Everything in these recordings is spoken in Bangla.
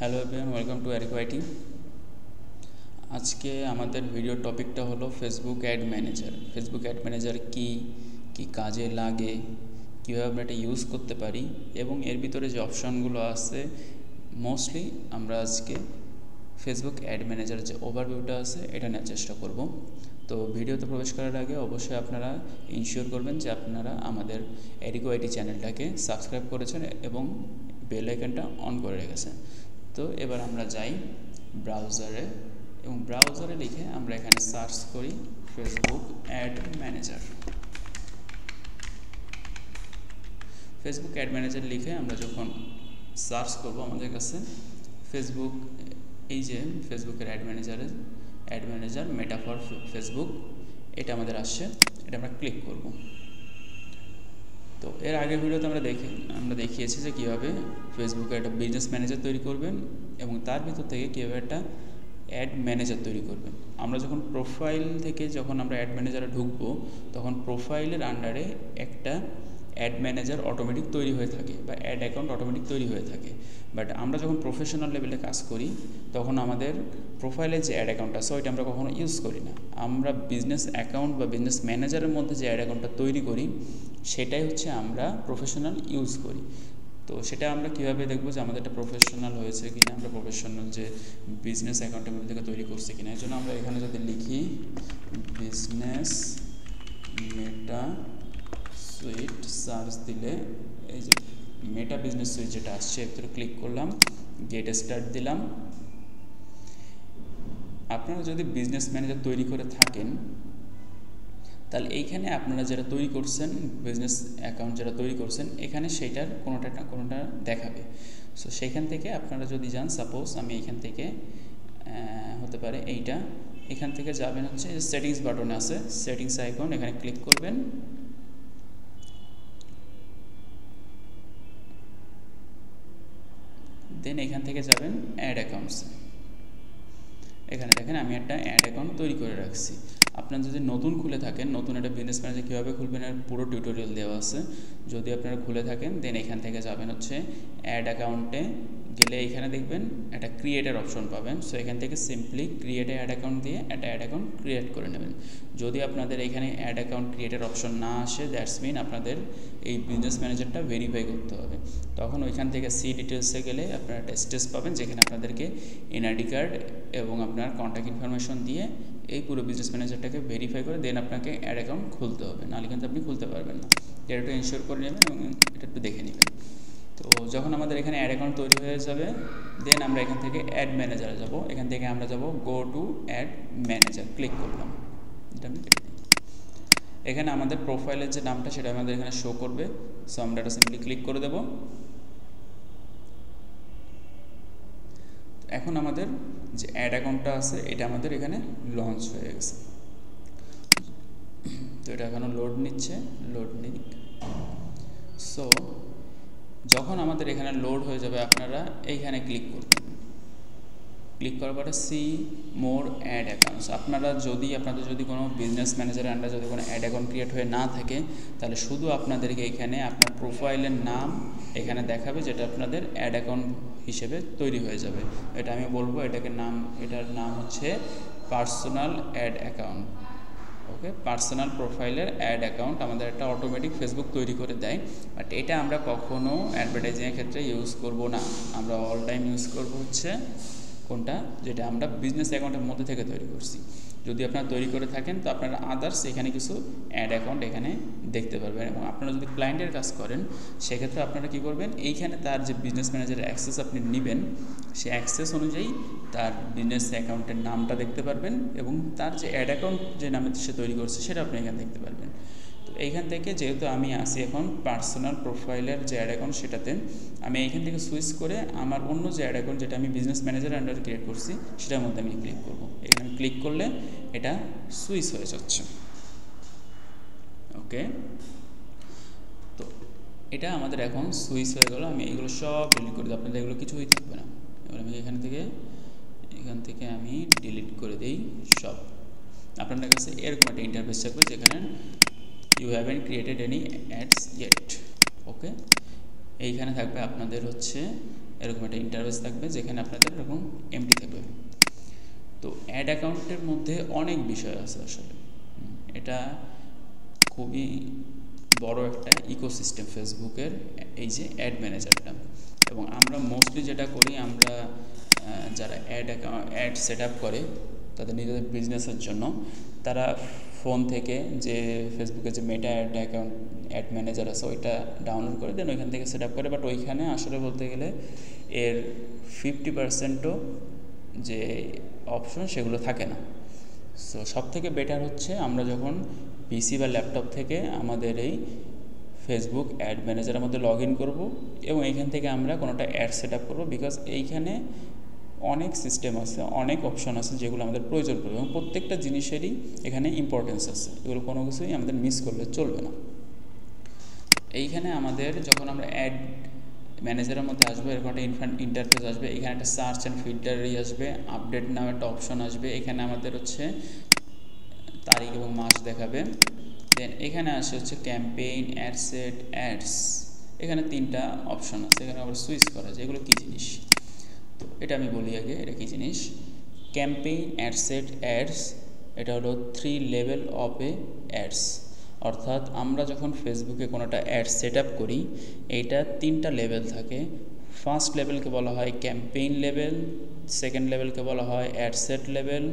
Hello everyone, welcome to Arico IT. আজকে আমাদের ভিডিও টপিকটা হলো Facebook ad manager. Facebook ad manager কি কাজে লাগে, কীভাবে আমরা এটা ইউজ করতে পারি এবং এর ভিতরে যে অপশানগুলো আছে মোস্টলি আমরা আজকে ফেসবুক অ্যাড ম্যানেজার যে ওভারভিউটা আছে এটা নেওয়ার চেষ্টা করব। তো ভিডিওতে প্রবেশ করার আগে অবশ্যই আপনারা ইনশিওর করবেন যে আপনারা আমাদের অ্যারিকো আইটি চ্যানেলটাকে সাবস্ক্রাইব করেছেন এবং বেল আইকনটা অন করে রেখেছেন। তো এবার আমরা যাই ব্রাউজারে এবং ব্রাউজারে লিখে আমরা এখানে সার্চ করি Facebook ad manager. Facebook ad manager লিখে আমরা যখন সার্চ করব আমাদের কাছে ফেসবুক, এই যে ফেসবুকের add manager meta for Facebook এটা আমাদের আসছে, এটা আমরা ক্লিক করব। তো এর আগের ভিডিওতে আমরা দেখিয়েছি যে কীভাবে ফেসবুকে একটা বিজনেস ম্যানেজার তৈরি করবেন এবং তার ভিতর থেকে কীভাবে একটা অ্যাড ম্যানেজার তৈরি করবেন। আমরা যখন প্রোফাইল থেকে আমরা অ্যাড ম্যানেজারে ঢুকবো তখন প্রোফাইলের আন্ডারে একটা অ্যাড ম্যানেজার অটোমেটিক তৈরি হয়ে থাকে বা অ্যাড অ্যাকাউন্ট অটোমেটিক তৈরি হয়ে থাকে। বাট আমরা যখন প্রফেশনাল লেভেলে কাজ করি তখন আমাদের প্রোফাইলের যে অ্যাড অ্যাকাউন্ট আছে ওইটা আমরা কখনো ইউজ করি না। আমরা বিজনেস অ্যাকাউন্ট বা বিজনেস ম্যানেজারের মধ্যে যে অ্যাড অ্যাকাউন্টটা তৈরি করি সেটাই হচ্ছে আমরা প্রফেশনাল ইউজ করি। তো সেটা আমরা কীভাবে দেখবো যে আমাদের একটা প্রফেশনাল হয়েছে কিনা, আমরা প্রফেশনাল যে বিজনেস অ্যাকাউন্টের মধ্যে থেকে তৈরি করছি কিনা। এই জন্য আমরা এখানে যদি লিখি বিজনেস মেটা সুইট, সার্চ দিলে এই যে মেটা বিজনেস সুইট যেটা আসছে এর ভিতরে ক্লিক করলাম, গেট স্টার্ট দিলাম। আপনারা যদি বিজনেস ম্যানেজার তৈরি করে থাকেন তাহলে এইখানে আপনারা যেটা তৈরি করছেন, বিজনেস অ্যাকাউন্ট যেটা তৈরি করছেন, এখানে সেইটার কোনোটা দেখাবে। সো সেইখান থেকে আপনারা যদি যান, সাপোজ আমি এইখান থেকে হতে পারে এখান থেকে যাবেন হচ্ছে সেটিংস বাটনে আছে, সেটিংস আইকন, এখানে ক্লিক করবেন। দেন এখান থেকে যাবেন অ্যাড অ্যাকাউন্টস। এখানে দেখেন আমি একটা অ্যাড অ্যাকাউন্ট তৈরি করে রাখছি। আপনারা যদি নতুন খুলে থাকেন, নতুন একটা বিজনেস ম্যানেজার কীভাবে খুলবেন এর পুরো টিউটোরিয়াল দেওয়া আছে। যদি আপনারা খুলে থাকেন দেন এখান থেকে যাবেন হচ্ছে অ্যাড অ্যাকাউন্টে, গেলে এখানে দেখবেন একটা ক্রিয়েটের অপশন পাবেন। সো এখান থেকে সিম্পলি ক্রিয়েট অ্যাড অ্যাকাউন্ট দিয়ে একটা অ্যাড অ্যাকাউন্ট ক্রিয়েট করে নেবেন। যদি আপনাদের এখানে অ্যাড অ্যাকাউন্ট ক্রিয়েটের অপশন না আসে, দ্যাটস মিন আপনাদের এই বিজনেস ম্যানেজারটা ভেরিফাই করতে হবে। তখন ওইখান থেকে সি ডিটেলসে গেলে আপনারা একটা স্টেজ পাবেন যেখানে আপনাদেরকে এনআইডি কার্ড এবং আপনার কন্ট্যাক্ট ইনফরমেশন দিয়ে এই পুরো বিজনেস ম্যানেজারটাকে ভেরিফাই করে দেন আপনাকে অ্যাড অ্যাকাউন্ট খুলতে হবে, নাহলে কিন্তু আপনি খুলতে পারবেন না। এটা একটু ইনশিওর করে নেবেন এবং এটা একটু দেখে নেবেন। তো যখন আমাদের এখানে অ্যাড অ্যাকাউন্ট তৈরি হয়ে যাবে দেন আমরা এখান থেকে অ্যাড ম্যানেজারে যাব। এখান থেকে আমরা যাব go to add manager, click করলাম। এটা আমি কেটে দিই। এখানে আমাদের প্রোফাইলের যে নামটা সেটা আমাদের এখানে শো করবে। সো আমরা এটা সিম্পলি ক্লিক করে দেব। এখন আমাদের যে অ্যাড অ্যাকাউন্টটা আছে এটা আমাদের এখানে লঞ্চ হয়ে গেছে। তো এটা এখনও লোড নিচ্ছে, লোড নিক। সো যখন আমাদের এখানে লোড হয়ে যাবে আপনারা এইখানে ক্লিক করবেন। ক্লিক করার পরে সি মোর অ্যাড অ্যাকাউন্টস। আপনাদের যদি কোনো বিজনেস ম্যানেজারের আন্ডারে যদি কোনো অ্যাড অ্যাকাউন্ট ক্রিয়েট হয়ে না থাকে তাহলে শুধু আপনাদেরকে এখানে আপনার প্রোফাইলের নাম এখানে দেখাবে, যেটা আপনাদের অ্যাড অ্যাকাউন্ট হিসেবে তৈরি হয়ে যাবে। এটা আমি বলবো এটার নাম হচ্ছে পার্সোনাল অ্যাড অ্যাকাউন্ট। ওকে, পার্সোনাল প্রোফাইলের অ্যাড অ্যাকাউন্ট আমাদের একটা অটোমেটিক ফেসবুক তৈরি করে দেয়। বাট এটা আমরা কখনো অ্যাডভার্টাইজিংয়ের ক্ষেত্রে ইউজ করব না। আমরা অল টাইম ইউজ করব হচ্ছে কোনটা, যেটা আমরা বিজনেস অ্যাকাউন্টের মধ্যে থেকে তৈরি করছি। যদি আপনারা তৈরি করে থাকেন তো আপনারা আদার্স এখানে কিছু অ্যাড অ্যাকাউন্ট এখানে দেখতে পারবেন। এবং আপনারা যদি ক্লায়েন্টের কাজ করেন সেক্ষেত্রে আপনারা কী করবেন, এইখানে তার যে বিজনেস ম্যানেজারের অ্যাক্সেস আপনি নেবেন সেই অ্যাক্সেস অনুযায়ী তার বিজনেস অ্যাকাউন্টের নামটা দেখতে পারবেন এবং তার যে অ্যাড অ্যাকাউন্ট যে নামে সে তৈরি করছে সেটা আপনি এখানে দেখতে পারবেন। তো এইখান থেকে যেহেতু আমি আসি এখন পার্সোনাল প্রোফাইলের যে অ্যাড অ্যাকাউন্ট সেটাতে, আমি এইখান থেকে সুইচ করে আমার অন্য যে অ্যাড অ্যাকাউন্ট যেটা আমি বিজনেস ম্যানেজার আন্ডারে ক্রিয়েট করছি সেটার মধ্যে আমি ক্লিক করব। এখানে ক্লিক করলে এটা সুইচ হয়ে যাচ্ছে। ওকে, তো এটা আমাদের এখন সুইচ হয়ে গেল। আমি এগুলো সব ডিলিট করে দিই, আপনাদের এগুলো কিছুই থাকবে না। এবার আমি এখান থেকে আমি ডিলিট করে দিই সব। আপনাদের কাছে এরকম একটা ইন্টারফেস থাকবে যেখানে you haven't created any ads yet. Okay, এইখানে থাকবে আপনাদের হচ্ছে এরকম একটা ইন্টারফেস থাকবে যেখানে আপনাদের এরকম এমটি থাকবে। তো অ্যাড অ্যাকাউন্টের মধ্যে অনেক বিষয় আছে আসলে, এটা খুবই বড় একটা ইকোসিস্টেম ফেসবুকের এই যে অ্যাড ম্যানেজারটা। এবং আমরা মোস্টলি যেটা করি, আমরা যারা অ্যাড সেট আপ করে তাদের নিজেদের বিজনেসের জন্য, তারা ফোন থেকে যে ফেসবুকে যে মেটা অ্যাড ম্যানেজার আছে ওইটা ডাউনলোড করে দেন, ওইখান থেকে সেট আপ করে। বাট ওইখানে আসলে বলতে গেলে এর 50%ও যে অপশন সেগুলো থাকে না। সো সব থেকে বেটার হচ্ছে আমরা যখন পিসি বা ল্যাপটপ থেকে আমাদের এই ফেসবুক অ্যাড ম্যানেজারের মধ্যে লগ ইন করবো এবং এইখান থেকে আমরা কোনোটা অ্যাড সেট আপ করবো, বিকজ এইখানে অনেক সিস্টেম আছে, অনেক অপশন আছে যেগুলো আমাদের প্রয়োজন পড়বে এবং প্রত্যেকটা জিনিসেরই এখানে ইম্পর্টেন্স আছে, এগুলো কোনো কিছুই আমাদের মিস করলে চলবে না। এইখানে আমাদের যখন আমরা অ্যাড ম্যানেজারের মধ্যে আসবে, এরকম একটা ইন্টারফেস আসবে, এখানে একটা সার্চ অ্যান্ড ফিল্টারই আসবে, আপডেট নামে একটা অপশন আসবে, এখানে আমাদের হচ্ছে তারিখ এবং মাস দেখাবে। দেন এখানে আসে হচ্ছে ক্যাম্পেইন, অ্যাডসেট, অ্যাডস, এখানে 3টা অপশন আছে, এখানে আবার সুইচ করা যায়। এগুলো কী জিনিস তো এটা আমি বলি আগে, এটা কী জিনিস। ক্যাম্পেইন, অ্যাডসেট, অ্যাডস, এটা হলো 3 লেভেল অফ এ অ্যাডস। অর্থাৎ আমরা যখন ফেসবুকে কোনোটা অ্যাড সেট আপ করি, এইটা 3টা লেভেল থাকে। ফার্স্ট লেভেলকে বলা হয় ক্যাম্পেইন লেভেল, সেকেন্ড লেভেলকে বলা হয় অ্যাডসেট লেভেল,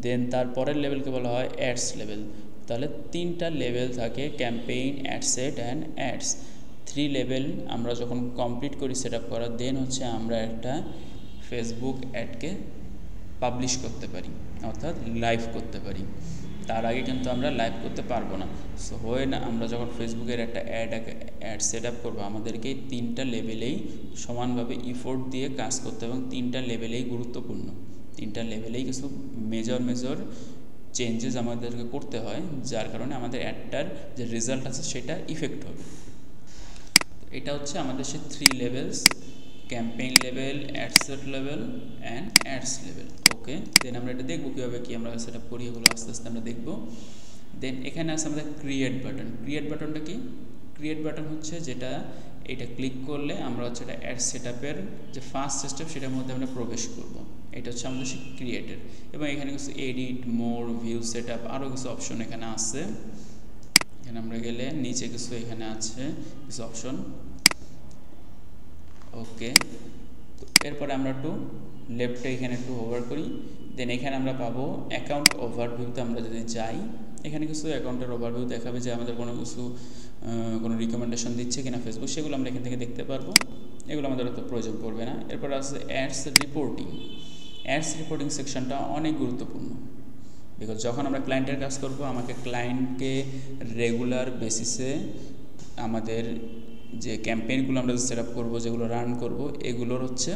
দেন তারপরের লেভেলকে বলা হয় অ্যাডস লেভেল। তাহলে 3টা লেভেল থাকে, campaign, ad set and ads. 3 level আমরা যখন কমপ্লিট করি সেট আপ করা, দেন হচ্ছে আমরা একটা ফেসবুক অ্যাডকে পাবলিশ করতে পারি, অর্থাৎ লাইভ করতে পারি। তার আগে কিন্তু আমরা লাইভ করতে পারবো না। সো হয় না, আমরা যখন ফেসবুকের একটা অ্যাড সেট আপ করবো, আমাদেরকে 3টা লেভেলেই সমানভাবে ইফোর্ট দিয়ে কাজ করতে হবে এবং 3টা লেভেলেই গুরুত্বপূর্ণ। 3টা লেভেলেই কিছু মেজর চেঞ্জেস আমাদেরকে করতে হয়, যার কারণে আমাদের অ্যাডটার যে রেজাল্ট আছে সেটা ইফেক্ট হবে। এটা হচ্ছে আমাদের সেই 3 levels, campaign level, ad set level and ads level. Okay, then আমরা এটা দেখবো কীভাবে কি আমরা সেট আপ করি, এগুলো আস্তে আস্তে আমরা দেখবো। দেন এখানে আছে আমাদের ক্রিয়েট বাটন। ক্রিয়েট বাটনটা কি? ক্রিয়েট বাটন হচ্ছে যেটা, এটা ক্লিক করলে আমরা হচ্ছে এটা অ্যাড সেট আপের যে ফার্স্ট স্টেপ সেটার মধ্যে আমরা প্রবেশ করব। এটা হচ্ছে আমাদের সেই ক্রিয়েটের। এবং এখানে কিছু এডিট, মোর, ভিউ সেট আপ, আরও কিছু অপশন এখানে আছে। এখানে আমরা গেলে নিচে কিছু এখানে আছে কিছু অপশন। ওকে, তো এরপরে আমরা একটু লেফটে এখানে একটু ওভার করি, দেন এখানে আমরা পাবো অ্যাকাউন্ট ওভারভিউতে আমরা যদি যাই, এখানে কিছু অ্যাকাউন্টের ওভারভিউ দেখাবে যে আমাদের কোনো কিছু কোনো রিকমেন্ডেশন দিচ্ছে কিনা ফেসবুক, সেগুলো আমরা এখান থেকে দেখতে পারবো। এগুলো আমাদের অত প্রয়োজন পড়বে না। এরপর আছে অ্যাডস রিপোর্টিং। অ্যাডস রিপোর্টিং সেকশনটা অনেক গুরুত্বপূর্ণ, বিকজ যখন আমরা ক্লায়েন্টের কাজ করব, আমাকে ক্লায়েন্টকে রেগুলার বেসিসে আমাদের যে ক্যাম্পেইনগুলো আমরা সেট আপ করবো, যেগুলো রান করব, এগুলোর হচ্ছে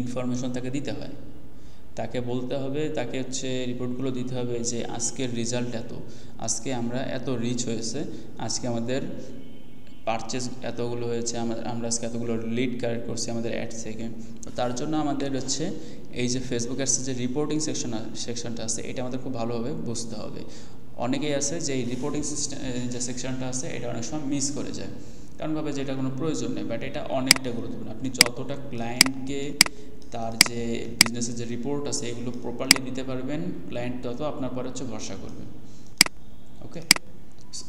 ইনফরমেশন তাকে দিতে হয়। তাকে বলতে হবে, তাকে হচ্ছে রিপোর্টগুলো দিতে হবে যে আজকের রেজাল্ট এত, আজকে আমরা এত রিচ হয়েছে, আজকে আমাদের পারচেজ এতগুলো হয়েছে, আমরা আজকে এতগুলো লিড কালেক্ট করছি আমাদের অ্যাড থেকে। তো তার জন্য আমাদের হচ্ছে এই যে ফেসবুক অ্যাডসের যে রিপোর্টিং সেকশনটা আছে, এটা আমাদের খুব ভালোভাবে বুঝতে হবে। অনেকেই আছে যে এই রিপোর্টিং যে সেকশনটা আছে এটা অনেক সময় মিস করে যায়, কারণ ভাবে যে এটা কোনো প্রয়োজন নেই, বাট এটা অনেকটা গুরুত্বপূর্ণ। আপনি যতটা ক্লায়েন্টকে তার যে বিজনেসের যে রিপোর্ট আছে এগুলো প্রপারলি দিতে পারবেন, ক্লায়েন্ট তত আপনার পরে হচ্ছে ভরসা করবে। ওকে,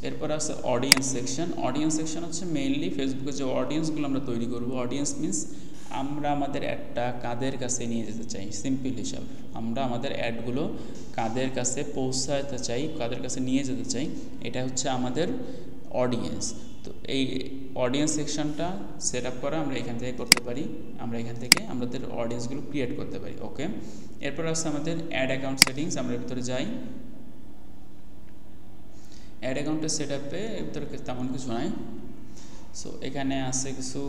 এরপর আছে অডিয়েন্স সেকশন। অডিয়েন্স সেকশন হচ্ছে মেইনলি ফেসবুকে যে অডিয়েন্সগুলো আমরা তৈরি করব। অডিয়েন্স মিনস আমরা আমাদের অ্যাডটা কাদের কাছে নিয়ে যেতে চাই, সিম্পল হিসাব, আমরা আমাদের অ্যাডগুলো কাদের কাছে পৌঁছাতে চাই, কাদের কাছে নিয়ে যেতে চাই, এটা হচ্ছে আমাদের অডিয়েন্স। তো এই অডিয়েন্স সেকশনটা সেট আপ করা আমরা এখান থেকে করতে পারি, আমরা এখান থেকে আমাদের অডিয়েন্সগুলো ক্রিয়েট করতে পারি। ওকে, এরপর আছে আমাদের অ্যাড অ্যাকাউন্ট সেটিংস। আমরা ভিতরে যাই, অ্যাড অ্যাকাউন্টের সেট আপে ভিতরে তেমন কিছু নাই। সো এখানে আছে কিছু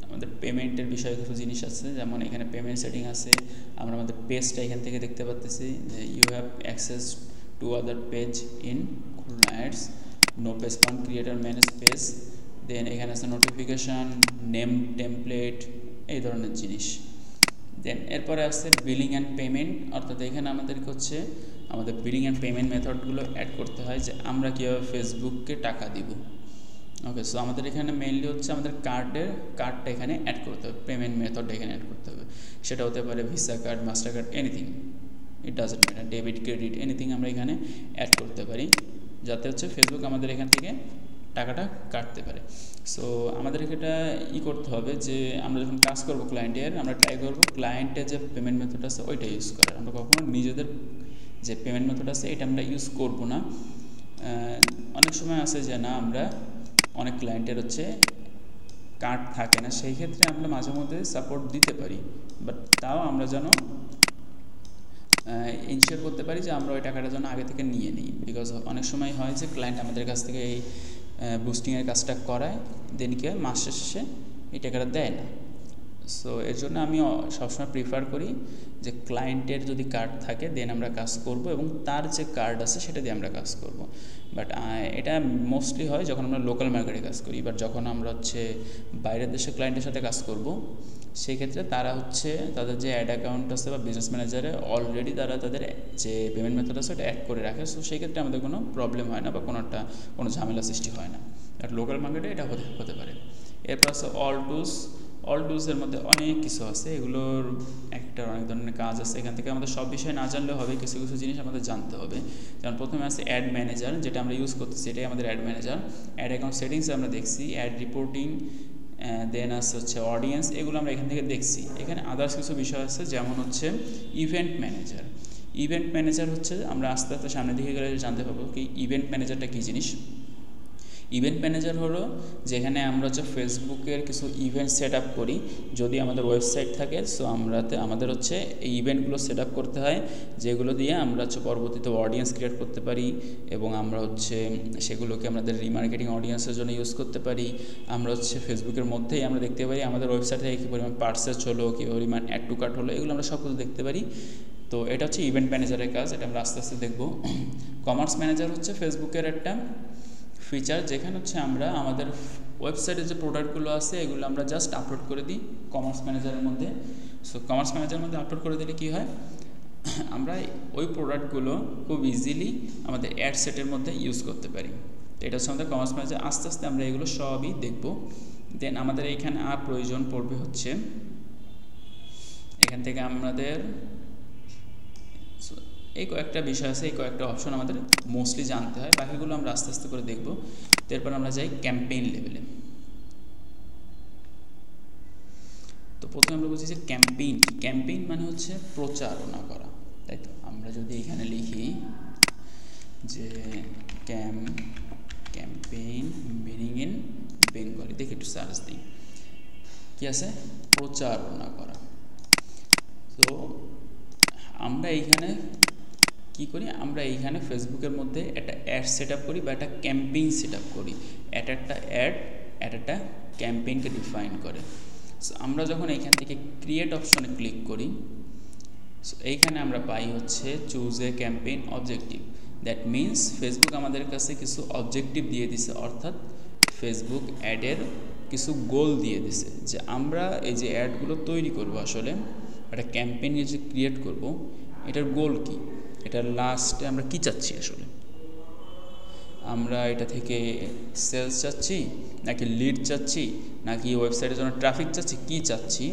আমাদের পেমেন্টের বিষয়ে কিছু জিনিস আছে, যেমন এখানে পেমেন্ট সেটিং আছে। আমরা আমাদের পেজটা এখান থেকে দেখতে পাচ্ছি যে you have access to other page in Khulna ads, no page fund, creator manage page. Then এখানে আছে নোটিফিকেশান, নেম টেমপ্লেট, এই ধরনের জিনিস। দেন এরপরে আছে বিলিং অ্যান্ড পেমেন্ট, অর্থাৎ এখানে আমাদেরকে হচ্ছে আমাদের বিলিং অ্যান্ড পেমেন্ট মেথডগুলো অ্যাড করতে হয়, যে আমরা কীভাবে ফেসবুককে টাকা দিব। ওকে, সো আমাদের এখানে মেইনলি হচ্ছে আমাদের কার্ডটা এখানে অ্যাড করতে হবে, পেমেন্ট মেথডটা এখানে অ্যাড করতে হবে। সেটা হতে পারে visa card, master card, anything, it doesn't matter, debit, credit, anything আমরা এখানে অ্যাড করতে পারি, যাতে হচ্ছে ফেসবুক আমাদের এখান থেকে টাকাটা কাটতে পারে। সো আমাদের এটা করতে হবে যে আমরা যখন কাজ করবো ক্লায়েন্টের, আমরা ট্রাই করবো ক্লায়েন্টের যে পেমেন্ট মেথড আছে ওইটা ইউজ করার। আমরা কখনো নিজেদের যে পেমেন্ট মেথড আছে এটা আমরা ইউজ করবো না। অনেক সময় আছে যে না, আমরা অনেক ক্লায়েন্টের হচ্ছে কার্ড থাকে না, সেই ক্ষেত্রে আমরা মাঝে মধ্যে সাপোর্ট দিতে পারি, বাট তাও আমরা যেন ইনশিওর করতে পারি যে আমরা ওই টাকাটা যেন আগে থেকে নিয়ে নিই। বিকজ অনেক সময় হয় যে ক্লায়েন্ট আমাদের কাছ থেকে এই বুস্টিংয়ের কাজটা করায়, দেন কি হয় মাসের শেষে এই টাকাটা দেয় না। সো এর জন্য আমি সবসময় প্রিফার করি যে ক্লায়েন্টের যদি কার্ড থাকে দেন আমরা কাজ করব, এবং তার যে কার্ড আছে সেটা দিয়ে আমরা কাজ করব। বাট এটা মোস্টলি হয় যখন আমরা লোকাল মার্কেটে কাজ করি। বাট যখন আমরা হচ্ছে বাইরের দেশের ক্লায়েন্টের সাথে কাজ করব, সেই ক্ষেত্রে তারা হচ্ছে তাদের যে অ্যাড অ্যাকাউন্ট আছে বা বিজনেস ম্যানেজারে অলরেডি তারা তাদের যে পেমেন্ট মেথড আছে ওটা অ্যাড করে রাখে। সো সেই ক্ষেত্রে আমাদের কোনো প্রবলেম হয় না বা কোনো ঝামেলা সৃষ্টি হয় না। বাট লোকাল মার্কেটে এটা হতে পারে। এরপর আছে অল টুলসের মধ্যে অনেক কিছু আছে, এগুলোর একটা অনেক ধরনের কাজ আছে। এখান থেকে আমাদের সব বিষয় না জানলে হবে, কিছু কিছু জিনিস আমাদের জানতে হবে। যেমন প্রথমে আছে অ্যাড ম্যানেজার, যেটা আমরা ইউজ করতেছি এটাই আমাদের অ্যাড ম্যানেজার। অ্যাড অ্যাকাউন্ট সেটিংসে আমরা দেখছি, অ্যাড রিপোর্টিং, দেন আছে হচ্ছে অডিয়েন্স, এগুলো আমরা এখান থেকে দেখছি। এখানে আদার্স কিছু বিষয় আছে, যেমন হচ্ছে ইভেন্ট ম্যানেজার। ইভেন্ট ম্যানেজার হচ্ছে আমরা আস্তে আস্তে সামনের দিকে গেলে জানতে পারবো কি ইভেন্ট ম্যানেজারটা কী জিনিস। ইভেন্ট ম্যানেজার হলো যেখানে আমরা হচ্ছে ফেসবুকের কিছু ইভেন্ট সেট আপ করি। যদি আমাদের ওয়েবসাইট থাকে, সো আমাদের হচ্ছে এই ইভেন্টগুলো সেট আপ করতে হয়, যেগুলো দিয়ে আমরা হচ্ছে পরবর্তীতে অডিয়েন্স ক্রিয়েট করতে পারি, এবং আমরা হচ্ছে সেগুলোকে আমাদের রিমার্কেটিং অডিয়েন্সের জন্য ইউজ করতে পারি। আমরা হচ্ছে ফেসবুকের মধ্যেই আমরা দেখতে পারি আমাদের ওয়েবসাইট থেকে কী পরিমাণ পার্সেস হলো, কী পরিমাণ অ্যাড টু কার্ট হলো, এগুলো আমরা সব কিছু দেখতে পারি। তো এটা হচ্ছে ইভেন্ট ম্যানেজারের কাজ, এটা আমরা আস্তে আস্তে দেখব। কমার্স ম্যানেজার হচ্ছে ফেসবুকের একটা ফিচার, যেখানে হচ্ছে আমরা আমাদের ওয়েবসাইটে যে প্রোডাক্টগুলো আছে এগুলো আমরা জাস্ট আপলোড করে দিই কমার্স ম্যানেজারের মধ্যে। সো কমার্স ম্যানেজারের মধ্যে আপলোড করে দিলে কী হয়, আমরা ওই প্রোডাক্টগুলো খুব ইজিলি আমাদের অ্যাড সেটের মধ্যে ইউজ করতে পারি। তো এটা হচ্ছে আমাদের কমার্স ম্যানেজার। আস্তে আস্তে আমরা এগুলো সবই দেখব। দেন আমাদের এইখানে আর প্রয়োজন পড়বে হচ্ছে এখান থেকে আমাদের এই কয়েকটা বিষয় আছে, এই কয়েকটা অপশন আমাদের মোস্টলি জানতে হয়, বাকিগুলো আমরা আস্তে আস্তে করে দেখব। এরপর আমরা যাই ক্যাম্পেইন লেভেলে। তো প্রথমে আমরা বুঝি যে ক্যাম্পেইন মানে হচ্ছে প্রচারণা করা, তাই তো। আমরা যদি এখানে লিখি যে ক্যাম্পেইন মিনিং ইন বেঙ্গলি, দেখি একটু সার্চ দিই, কি আছে, প্রচারণা করা। তো আমরা এইখানে কী করি, আমরা এইখানে ফেসবুকের মধ্যে একটা অ্যাড সেট আপ করি বা একটা ক্যাম্পেইন সেট আপ করি। একটা একটা ক্যাম্পেইনকে ডিফাইন করে। সো আমরা যখন এইখান থেকে ক্রিয়েট অপশনে ক্লিক করি, সো এইখানে আমরা পাই হচ্ছে choose a campaign objective. That means Facebook আমাদের কাছে কিছু অবজেক্টিভ দিয়ে দিছে, অর্থাৎ ফেসবুক অ্যাডের কিছু গোল দিয়ে দিছে, যে আমরা এই যে অ্যাডগুলো তৈরি করব, আসলে একটা ক্যাম্পেইন যে ক্রিয়েট করব, এটার গোল কি, এটার লাস্টে আমরা কি চাচ্ছি, আসলে আমরা এটা থেকে সেলস চাচ্ছি, নাকি লিড চাচ্ছি, নাকি ওয়েবসাইটের জন্য ট্রাফিক চাচ্ছি, কি চাচ্ছি,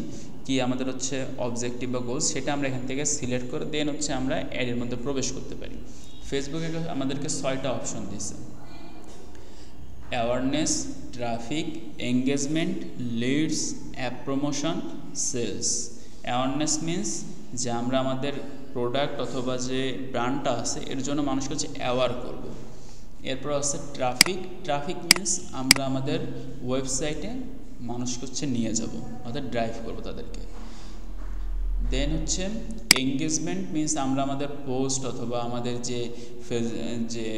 কি আমাদের হচ্ছে অবজেক্টিভ বা গোল, সেটা আমরা এখান থেকে সিলেক্ট করে দেন হচ্ছে আমরা অ্যাডের মধ্যে প্রবেশ করতে পারি। ফেসবুকে আমাদেরকে 6টা অপশন দিয়েছে: awareness, traffic, engagement, leads, app promotion, sales. Awareness means যে আমরা আমাদের প্রোডাক্ট অথবা যে ব্র্যান্ডটা আছে এর জন্য মানুষকে হচ্ছে অ্যাওয়ার করব। এরপর আছে ট্রাফিক মিনস আমরা আমাদের ওয়েবসাইটে মানুষকে হচ্ছে নিয়ে যাব, অর্থাৎ ড্রাইভ করব তাদেরকে। দেন হচ্ছে এঙ্গেজমেন্ট মিনস আমরা আমাদের পোস্ট অথবা আমাদের যে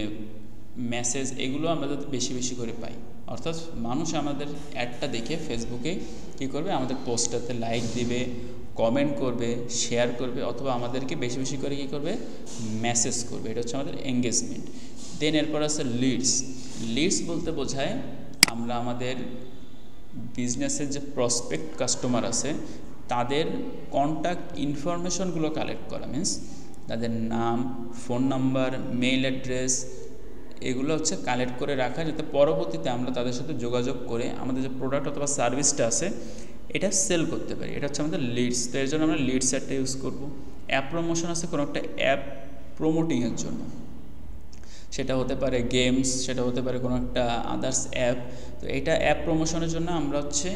মেসেজ এগুলো আমরা যাতে বেশি বেশি করে পাই, অর্থাৎ মানুষ আমাদের অ্যাডটা দেখে ফেসবুকে কী করবে, আমাদের পোস্টটাতে লাইক দিবে, কমেন্ট করবে, শেয়ার করবে, অথবা আমাদেরকে বেশি বেশি করে কী করবে, মেসেজ করবে। এটা হচ্ছে আমাদের এঙ্গেজমেন্ট। দেন এরপর আছে লিডস বলতে বোঝায় আমরা আমাদের বিজনেসের যে প্রসপেক্ট কাস্টমার আছে তাদের কন্ট্যাক্ট ইনফরমেশনগুলো কালেক্ট করা, মিনস তাদের নাম, ফোন নাম্বার, মেইল অ্যাড্রেস, এগুলো হচ্ছে কালেক্ট করে রাখা, যাতে পরবর্তীতে আমরা তাদের সাথে যোগাযোগ করে আমাদের যে প্রোডাক্ট অথবা সার্ভিসটা আছে এটা সেল করতে পারি। এটা হচ্ছে আমাদের লিডস। তো এর জন্য আমরা লিডস অ্যাডটা ইউজ করব। অ্যাপ প্রমোশন আছে কোনো একটা অ্যাপ প্রমোটিংয়ের জন্য, সেটা হতে পারে গেমস, সেটা হতে পারে কোনো একটা আদার্স অ্যাপ। তো এটা অ্যাপ প্রমোশনের জন্য আমরা হচ্ছে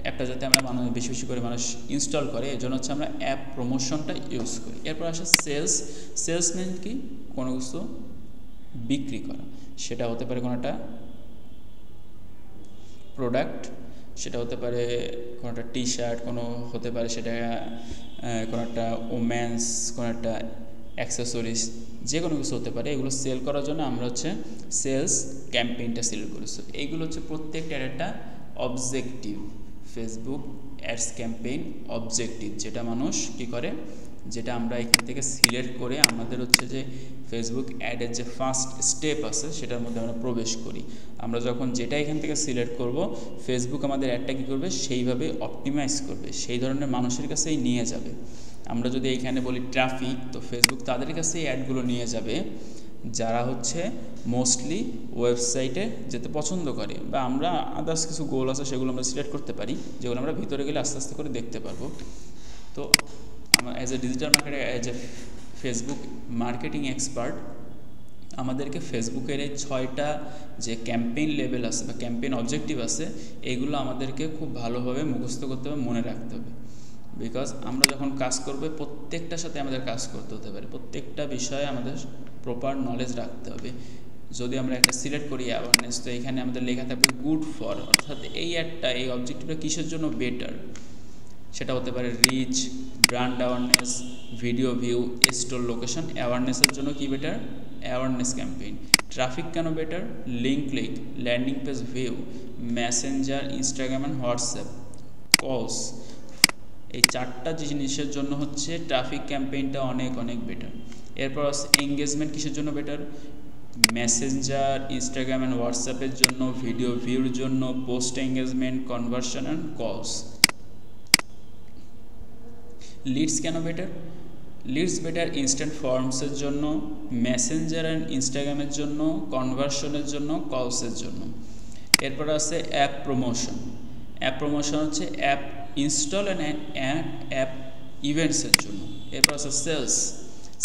অ্যাপটা যাতে আমরা মানুষ বেশি বেশি করে মানুষ ইনস্টল করে, এর জন্য হচ্ছে আমরা অ্যাপ প্রমোশনটা ইউজ করি। এরপর আসে সেলস। সেলসম্যান কি, কোনো কিছু বিক্রি করা, সেটা হতে পারে কোনো একটা প্রোডাক্ট, সেটা হতে পারে কোনো একটা টি শার্ট, কোনো হতে পারে সেটা কোনো একটা ওমেন্স, কোনো একটা অ্যাক্সেসরিজ, যে কোনো কিছু হতে পারে। এগুলো সেল করার জন্য আমরা হচ্ছে সেলস ক্যাম্পেইনটা সেল করি। সো এইগুলো হচ্ছে প্রত্যেকটার একটা objective. Facebook ads campaign objective, যেটা মানুষ কি করে, যেটা আমরা এখান থেকে সিলেক্ট করে আমাদের হচ্ছে যে ফেসবুক অ্যাডের যে ফার্স্ট স্টেপ আছে সেটার মধ্যে আমরা প্রবেশ করি। আমরা যখন যেটা এখান থেকে সিলেক্ট করব, ফেসবুক আমাদের অ্যাডটা কী করবে, সেইভাবে অপটিমাইজ করবে, সেই ধরনের মানুষের কাছেই নিয়ে যাবে। আমরা যদি এইখানে বলি ট্রাফিক, তো ফেসবুক তাদের কাছে এই অ্যাডগুলো নিয়ে যাবে যারা হচ্ছে মোস্টলি ওয়েবসাইটে যেতে পছন্দ করে, বা আমরা আদার্স কিছু গোল আছে সেগুলো আমরা সিলেক্ট করতে পারি, যেগুলো আমরা ভিতরে গেলে আস্তে আস্তে করে দেখতে পারবো। তো আমরা as a digital marketer, as a Facebook marketing expert, আমাদেরকে ফেসবুকের এই 6টা যে ক্যাম্পেইন লেভেল আছে বা ক্যাম্পেইন অবজেক্টিভ আছে, এগুলো আমাদেরকে খুব ভালোভাবে মুখস্থ করতে হবে, মনে রাখতে হবে। বিকজ আমরা যখন কাজ করবো প্রত্যেকটার সাথে আমাদের কাজ করতে হতে পারে, প্রত্যেকটা বিষয়ে আমাদের প্রপার নলেজ রাখতে হবে। যদি আমরা একটা সিলেক্ট করি অ্যাওয়ারনেস, তো এখানে আমাদের লেখা থাকবে গুড ফর, অর্থাৎ এই অ্যাডটা, এই অবজেক্টিভটা কিসের জন্য বেটার, সেটা হতে পারে reach, brand awareness, video view, store location. অ্যাওয়ারনেসের জন্য কি বেটার, অ্যাওয়ারনেস ক্যাম্পেইন। ট্রাফিক কেন better, link click, landing page view, messenger, Instagram and WhatsApp, calls. এই 4টা জিনিসের জন্য হচ্ছে ট্রাফিক ক্যাম্পেইনটা অনেক অনেক বেটার। এরপর এঙ্গেজমেন্ট কিসের জন্য বেটার, মেসেঞ্জার, ইনস্টাগ্রাম অ্যান্ড হোয়াটসঅ্যাপের জন্য, ভিডিও ভিউর জন্য, post engagement, conversion and calls. Leads কেন বেটার, লিডস বেটার ইনস্ট্যান্ট ফর্মসের জন্য, মেসেঞ্জার অ্যান্ড ইনস্টাগ্রামের জন্য, কনভার্সনের জন্য, কলসের জন্য। এরপর আছে অ্যাপ প্রমোশন। অ্যাপ প্রমোশন হচ্ছে অ্যাপ ইনস্টল অ্যান্ড অ্যাপ ইভেন্টসের জন্য। এরপর আছে সেলস।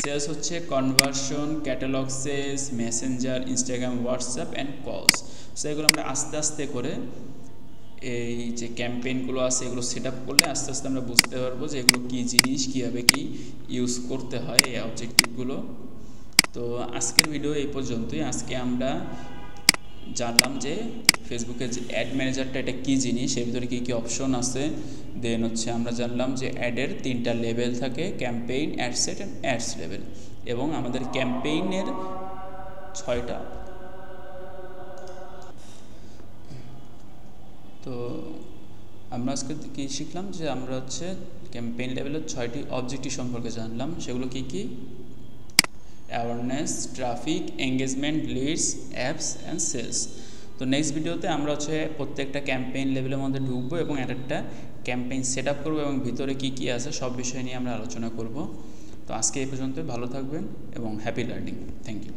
সেলস হচ্ছে conversion, catalogue sales, messenger, Instagram, WhatsApp and calls. So এগুলো আমরা আস্তে আস্তে করে এই যে ক্যাম্পেইনগুলো আছে এগুলো সেট আপ করলে আস্তে আস্তে আমরা বুঝতে পারবো যে এগুলো কী জিনিস, কীভাবে কী ইউজ করতে হয় এই অবজেক্টিভগুলো। তো আজকের ভিডিও এই পর্যন্তই। আজকে আমরা জানলাম যে ফেসবুকের যে অ্যাড ম্যানেজারটা এটা কী জিনিস, এর ভিতরে কী কী অপশন আছে। দেন হচ্ছে আমরা জানলাম যে অ্যাডের 3টা লেভেল থাকে, campaign, ad set and ads level, এবং আমাদের ক্যাম্পেইনের 6টা। তো আমরা আজকে কী শিখলাম, যে আমরা হচ্ছে ক্যাম্পেইন লেভেলের 6টি অবজেক্টিভ সম্পর্কে জানলাম। সেগুলো কী কী, awareness, traffic, engagement, leads, apps and sales. তো নেক্সট ভিডিওতে আমরা হচ্ছে প্রত্যেকটা ক্যাম্পেইন লেভেলের মধ্যে ঢুকবো এবং একটা ক্যাম্পেইন সেট আপ করবো এবং ভিতরে কী কী আছে সব বিষয় নিয়ে আমরা আলোচনা করব। তো আজকে এই পর্যন্ত, ভালো থাকবেন এবং হ্যাপি লার্নিং। Thank you.